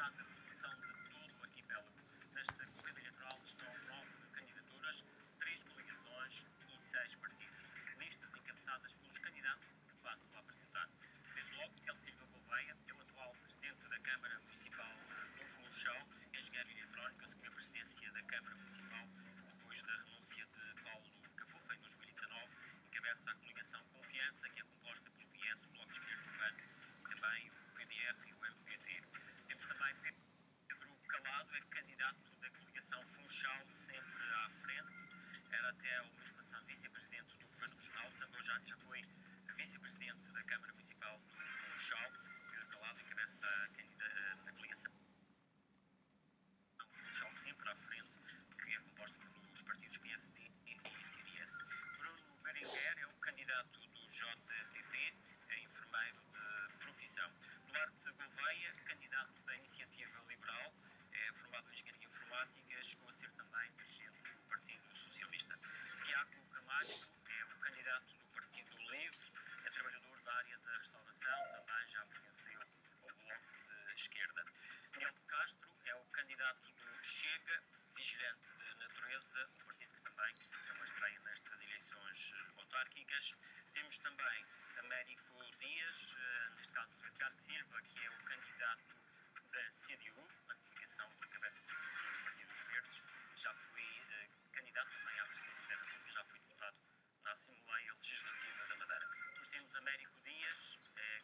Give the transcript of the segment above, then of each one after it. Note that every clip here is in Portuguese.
metade da população de todo o arquipélago. Nesta corrida eleitoral estão 9 candidaturas, 3 coligações e 6 partidos. Listas encabeçadas pelos candidatos que passo a apresentar. Desde logo, Miguel Silva Gouveia, é o atual presidente da Câmara Municipal do Funchal, engenheiro eletrónico, assumiu a presidência da Câmara Municipal depois da renúncia de Paulo Cafufa em 2019, encabeça a coligação Confiança, que é composta pelo PS, o Bloco de Esquerda Urbano, também o PDR e o MPT. Temos também Pedro Calado, é candidato da coligação Funchal, sempre à frente, era até o mês passado vice-presidente do Governo Regional, também já foi vice-presidente da Câmara Municipal do Funchal. Pedro Calado encabeça a coligação Funchal, sempre à frente, que é composta pelos partidos PSD e CDS. Bruno Berenguer é o candidato do JPP, é enfermeiro de profissão. Duarte Gouveia, candidato da Iniciativa Liberal, é formado em Engenharia Informática, chegou a ser também dirigente do Partido Socialista. Tiago Camacho é o candidato do Partido Livre, é trabalhador da área da restauração, também já pertenceu ao Bloco de Esquerda. Miguel Castro é o candidato do Chega, vigilante da natureza, um partido que também é uma estreia nestas eleições autárquicas. Temos também Américo Dias, neste caso do Edgar Silva, que é o candidato da CDU, na coligação que encabeça o Partido dos Verdes. Já foi candidato também à presidência da República, já foi deputado na Assembleia Legislativa da Madeira. Depois temos Américo Dias,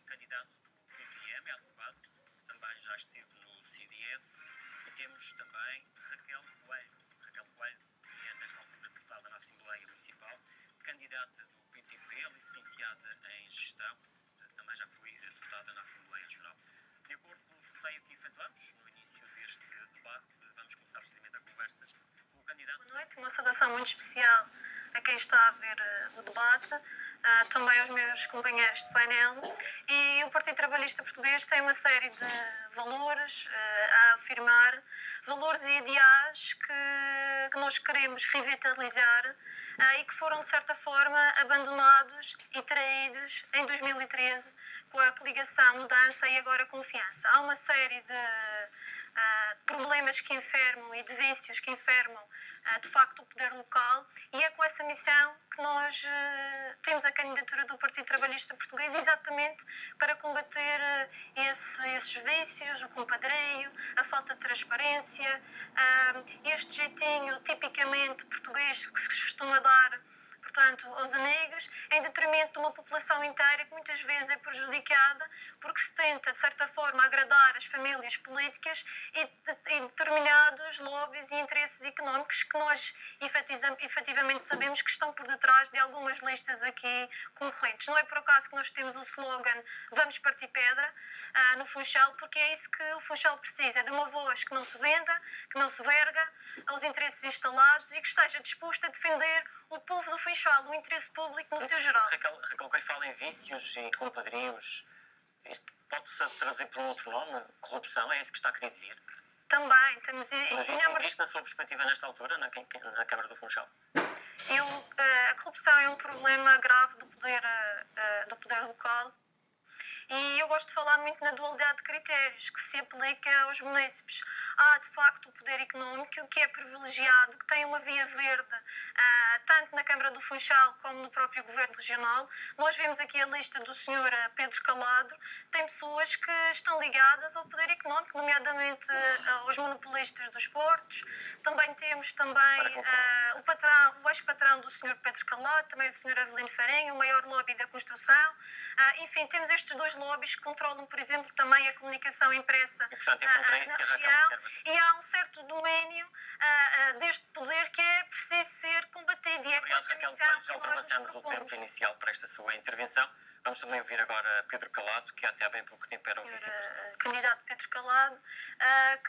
candidato do PPM, é advogado, também já esteve no CDS. E temos também Raquel Coelho, que é nesta altura deputada na Assembleia Municipal, candidata do PTP, licenciada em Gestão, também já foi deputada na Assembleia Regional. De acordo com o sorteio que efetuamos no início deste debate, vamos começar precisamente a conversa com o candidato. Boa noite, uma saudação muito especial a quem está a ver o debate, também aos meus companheiros de painel. E o Partido Trabalhista Português tem uma série de valores a afirmar, valores e ideais que nós queremos revitalizar e que foram, de certa forma, abandonados e traídos em 2013 com a coligação Mudança e agora Confiança. Há uma série de problemas que enfermam e de vícios que enfermam de facto o poder local, e é com essa missão que nós temos a candidatura do Partido Trabalhista Português, exatamente para combater esses vícios, o compadrio, a falta de transparência, este jeitinho tipicamente português que se costuma dar, portanto, aos amigos, em detrimento de uma população inteira que muitas vezes é prejudicada porque se tenta, de certa forma, agradar as famílias políticas e determinados lobbies e interesses económicos que nós efetivamente sabemos que estão por detrás de algumas listas aqui concorrentes. Não é por acaso que nós temos o slogan "Vamos partir pedra" no Funchal, porque é isso que o Funchal precisa, de uma voz que não se venda, que não se verga aos interesses instalados e que esteja disposta a defender o povo do Funchal, o interesse público no seu geral. Raquel, quando ele fala em vícios e compadrios, isto pode-se traduzir por um outro nome? Corrupção? É isso que está a querer dizer? Também temos... Mas isso existe na sua perspectiva nesta altura, na Câmara do Funchal? A corrupção é um problema grave do poder local. E eu gosto de falar muito na dualidade de critérios que se aplica aos munícipes. Há, de facto, o poder económico, que é privilegiado, que tem uma via verde, tanto na Câmara do Funchal como no próprio Governo Regional. Nós vemos aqui a lista do Sr. Pedro Calado. Tem pessoas que estão ligadas ao poder económico, nomeadamente aos monopolistas dos portos. Também temos o ex-patrão do Sr. Pedro Calado, também o Sr. Avelino Farinha, o maior lobby da construção. Enfim, temos estes dois lobbies que controlam, por exemplo, também a comunicação impressa e, portanto, é contra isso na que região. E há um certo domínio deste poder que é preciso ser combatido. E é com essa missão já ultrapassamos o tempo inicial para esta sua intervenção. Vamos também ouvir agora Pedro Calado, que até há bem pouco tempo era o vice-presidente. Candidato Pedro Calado,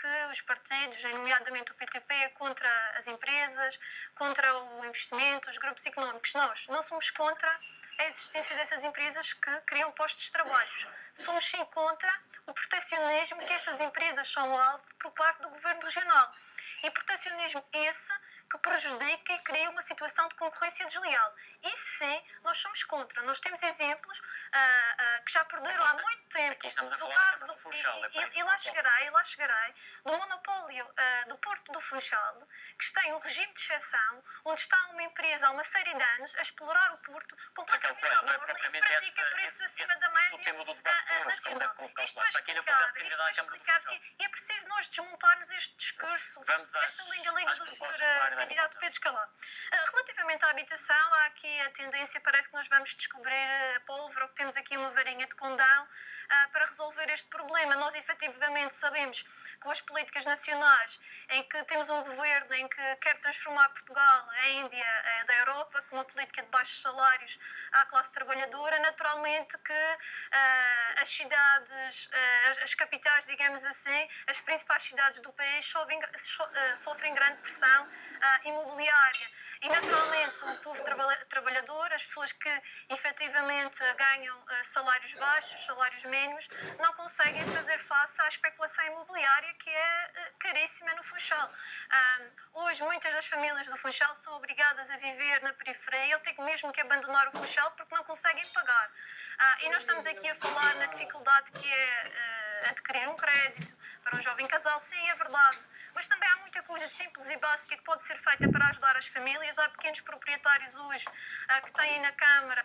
que os partidos, nomeadamente o PTP, é contra as empresas, contra o investimento, os grupos económicos. Nós não somos contra a existência dessas empresas que criam postos de trabalho. Somos sim contra o protecionismo que essas empresas são alvo por parte do Governo Regional. E protecionismo esse que prejudica e cria uma situação de concorrência desleal. Isso sim, nós somos contra. Nós temos exemplos que já perderam há muito tempo. Aqui estamos a do falar caso do Funchal. e lá chegarei, do monopólio do Porto do Funchal, que tem um regime de exceção, onde está uma empresa há uma série de anos a explorar o Porto completamente à não é borda e propriamente pratica preços acima da média o tema do debate de hoje, que ele deve colocar isto lá. Está aqui na qualidade de candidato à Câmara do Funchal. que é preciso nós desmontarmos este discurso, esta linga-linga do Sr. candidato Pedro Escalado. Relativamente à habitação, há aqui a tendência, parece que nós vamos descobrir a pólvora, ou que temos aqui uma varinha de condão para resolver este problema. Nós efetivamente sabemos que com as políticas nacionais, em que temos um governo em que quer transformar Portugal, a Índia da Europa, com uma política de baixos salários à classe trabalhadora, naturalmente que as cidades, as capitais, digamos assim, as principais cidades do país sofrem grande pressão imobiliária. E, naturalmente, o povo trabalhador, as pessoas que efetivamente ganham salários baixos, salários mínimos, não conseguem fazer face à especulação imobiliária, que é caríssima no Funchal. Hoje, muitas das famílias do Funchal são obrigadas a viver na periferia, ou têm mesmo que abandonar o Funchal porque não conseguem pagar. E nós estamos aqui a falar na dificuldade que é adquirir um crédito para um jovem casal. Sim, é verdade. Mas também há muita coisa simples e básica que pode ser feita para ajudar as famílias. Há pequenos proprietários hoje que têm na Câmara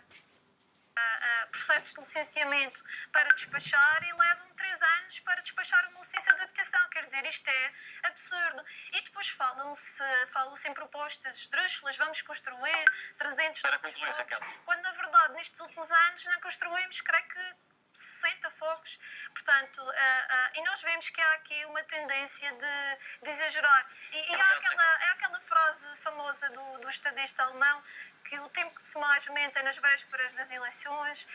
processos de licenciamento para despachar e levam 3 anos para despachar uma licença de habitação. Quer dizer, isto é absurdo. E depois falam-se em propostas esdrúxulas, vamos construir 300 para concluir, Raquel, quando na verdade nestes últimos anos não construímos, creio que 60 fogos. Portanto, e nós vemos que há aqui uma tendência de exagerar. E há aquela frase famosa do estadista alemão que o tempo que se mais mente é nas vésperas das eleições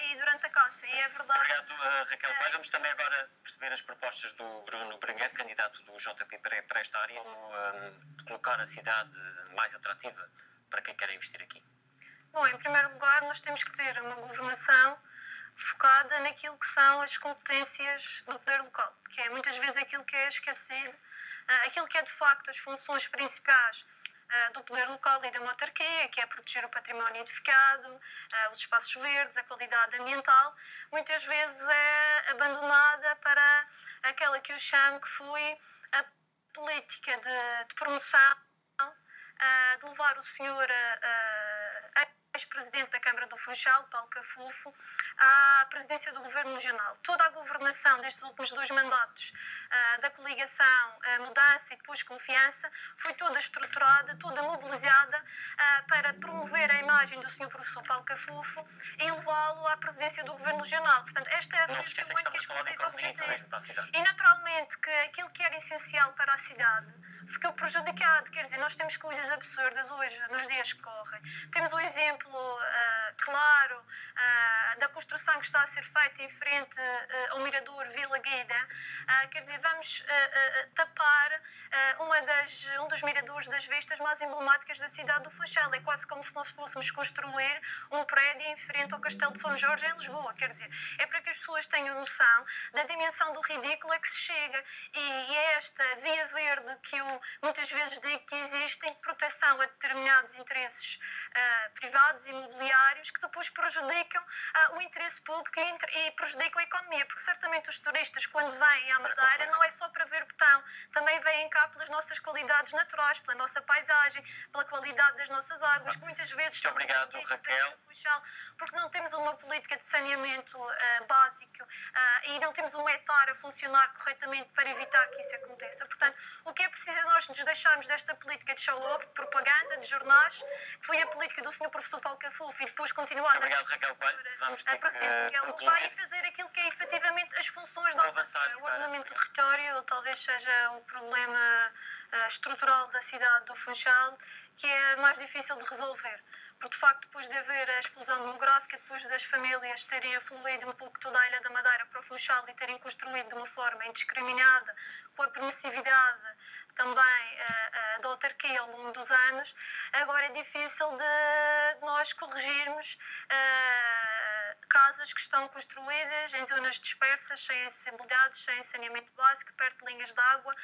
e durante a caça. E é verdade. Obrigado, Raquel Coelho. Vamos também agora perceber as propostas do Bruno Branguer, candidato do JP para esta área, como colocar a cidade mais atrativa para quem quer investir aqui. Bom, em primeiro lugar, nós temos que ter uma governação focada naquilo que são as competências do poder local, que é muitas vezes aquilo que é esquecido, aquilo que é de facto as funções principais do poder local e da uma autarquia, que é proteger o património edificado, os espaços verdes, a qualidade ambiental, muitas vezes é abandonada para aquela que eu chamo que foi a política de promoção, de levar o senhor ex-presidente da Câmara do Funchal, Paulo Cafufo, à presidência do Governo Regional. Toda a governação destes últimos 2 mandatos da coligação Mudança e depois Confiança foi toda estruturada, toda mobilizada para promover a imagem do Sr. Professor Paulo Cafufo e levá-lo à presidência do Governo Regional. Portanto, esta é a Não se esqueça que estamos a falar de economia mesmo para a cidade. E naturalmente que aquilo que era essencial para a cidade ficou prejudicado. Quer dizer, nós temos coisas absurdas hoje, nos dias que correm. Temos o exemplo claro da construção que está a ser feita em frente ao Mirador Vila Guida. Quer dizer, vamos tapar um dos miradores das vistas mais emblemáticas da cidade do Funchal. É quase como se nós fôssemos construir um prédio em frente ao Castelo de São Jorge, em Lisboa. Quer dizer, é para que as pessoas tenham noção da dimensão do ridículo a que se chega. E é esta via verde que eu muitas vezes digo que existem proteção a determinados interesses privados e imobiliários que depois prejudicam o interesse público e prejudicam a economia, porque certamente os turistas, quando vêm à Madeira, não é só para ver botão, também vêm cá pelas nossas qualidades naturais, pela nossa paisagem, pela qualidade das nossas águas, que muitas vezes são obrigado, Raquel. Porque não temos uma política de saneamento básico e não temos um etar a funcionar corretamente para evitar que isso aconteça. Portanto, o que é preciso é nós nos deixarmos desta política de show-off, de propaganda, de jornais, que foi a política do Sr. Professor Paulo Cafufo e depois continuar Obrigado, Raquel Coelho. Vamos ter que concluir e fazer aquilo que é efetivamente as funções da o ordenamento do território, talvez seja o problema estrutural da cidade do Funchal, que é mais difícil de resolver. Porque, de facto, depois de haver a explosão demográfica, depois das famílias terem afluído um pouco toda a Ilha da Madeira para o Funchal e terem construído de uma forma indiscriminada, com a permissividade também da autarquia ao longo dos anos, agora é difícil de nós corrigirmos casas que estão construídas em zonas dispersas, sem acessibilidade, sem saneamento básico, perto de linhas de água,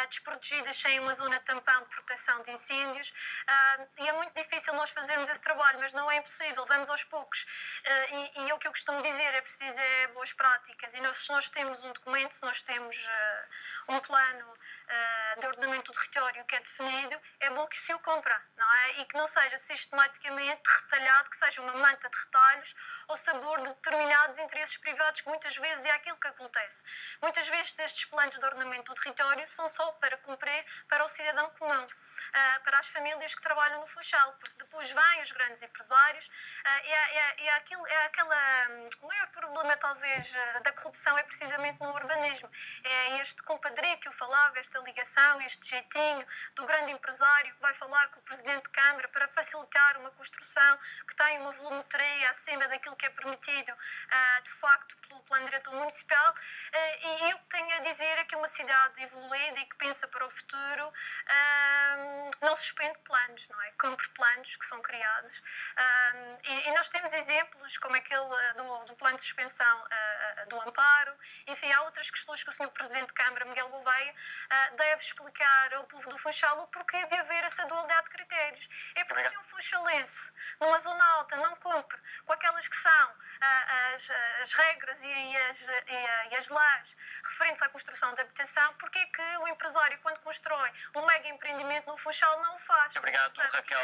desprotegidas, sem uma zona tampão de proteção de incêndios. E é muito difícil nós fazermos esse trabalho, mas não é impossível, vamos aos poucos. E é o que eu costumo dizer, é preciso boas práticas. E se nós temos um documento, se nós temos um plano de ordenamento do território que é definido, é bom que se o cumpra, não é? E que não seja sistematicamente retalhado, que seja uma manta de retalhos ao sabor de determinados interesses privados, que muitas vezes é aquilo que acontece. Muitas vezes estes planos de ordenamento do território são só para cumprir para o cidadão comum, para as famílias que trabalham no Funchal, porque depois vêm os grandes empresários o maior problema talvez da corrupção é precisamente no urbanismo. É este compadrio que eu falava, esta ligação, este jeitinho do grande empresário que vai falar com o Presidente de Câmara para facilitar uma construção que tem uma volumetria acima daquilo que é permitido de facto pelo Plano Diretor Municipal. E eu tenho a dizer é que uma cidade evoluída e que pensa para o futuro não suspende planos, não é? Cumpre planos que são criados. E nós temos exemplos como aquele do plano de suspensão do amparo. Enfim, há outras questões que o Sr. Presidente de Câmara, Miguel Gouveia, deve explicar ao povo do Funchal o porquê de haver essa dualidade de critérios. É porque se um funchalense, numa zona alta, não cumpre com aquelas que são as regras e as leis referentes à construção de habitação, porquê que o empresário, quando constrói um mega empreendimento no Funchal, não o faz? Obrigado, Portanto, Raquel.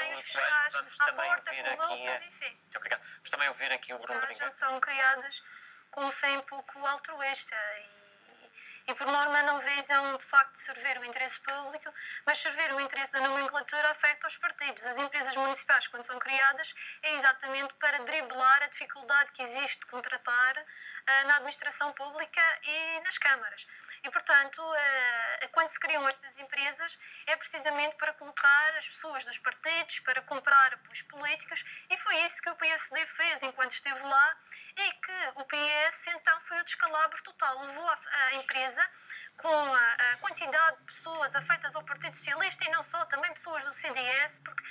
Vamos também ouvir aqui. Muito obrigado. Vamos também ouvir aqui o Bruno Domingues. São criadas com um fim pouco altruísta e por norma não visam de facto servir o interesse público, mas servir o interesse da nomenclatura afeta os partidos. As empresas municipais, quando são criadas, é exatamente para driblar a dificuldade que existe de contratar na administração pública e nas câmaras. E, portanto, quando se criam estas empresas, é precisamente para colocar as pessoas dos partidos, para comprar apoios políticos, e foi isso que o PSD fez enquanto esteve lá, e que o PS, então, foi o descalabro total. Levou a empresa com a quantidade de pessoas afeitas ao Partido Socialista e não só, também pessoas do CDS, porque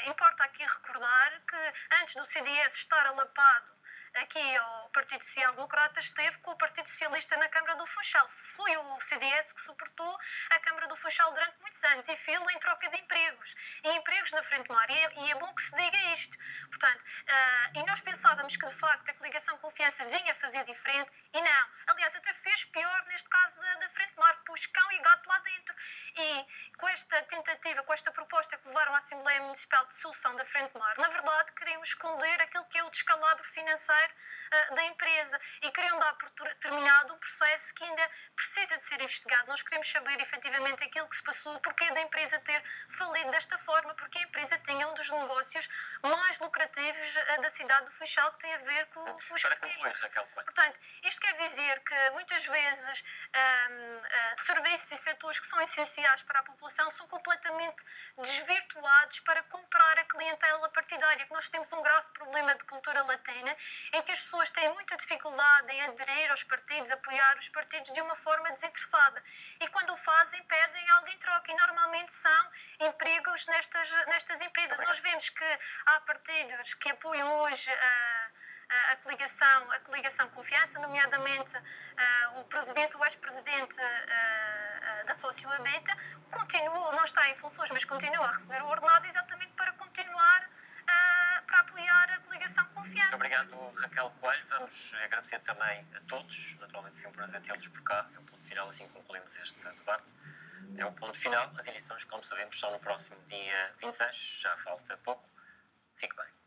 importa aqui recordar que antes do CDS estar alapado aqui ao Partido Social Democrata, esteve com o Partido Socialista na Câmara do Funchal. Foi o CDS que suportou a Câmara do Funchal durante muitos anos e fê-lo em troca de empregos. E empregos na Frente Mar. E é bom que se diga isto. Portanto, e nós pensávamos que, de facto, a coligação Confiança vinha fazer diferente e não. Aliás, até fez pior neste caso da Frente Mar, pôs cão e gato lá dentro. E com esta tentativa, com esta proposta que levaram à Assembleia Municipal de Solução da Frente Mar, na verdade, queriam esconder aquilo que é o descalabro financeiro da empresa e queriam dar por terminado um processo que ainda precisa de ser investigado. Nós queremos saber efetivamente aquilo que se passou, porquê da empresa ter falido desta forma, porque a empresa tinha um dos negócios mais lucrativos da cidade do Funchal, que tem a ver com os Para concluir, Raquel Coelho. Portanto, isto quer dizer que muitas vezes serviços e setores que são essenciais para a população são completamente desvirtuados para comprar a clientela partidária, que nós temos um grave problema de cultura latina, em que as pessoas têm muita dificuldade em aderir aos partidos, apoiar os partidos de uma forma desinteressada. E quando o fazem, pedem algo em troca. E normalmente são empregos nestas empresas. Nós vemos que há partidos que apoiam hoje a coligação Confiança, nomeadamente o presidente, o ex-presidente da Sociohabita, não está em funções, mas continua a receber o ordenado exatamente para continuar para apoiar a coligação Confiança. Muito obrigado, Raquel Coelho. Vamos agradecer também a todos. Naturalmente foi um prazer tê-los por cá. É o ponto final, assim concluímos este debate. É o ponto final. As eleições, como sabemos, são no próximo dia 26. Já falta pouco. Fique bem.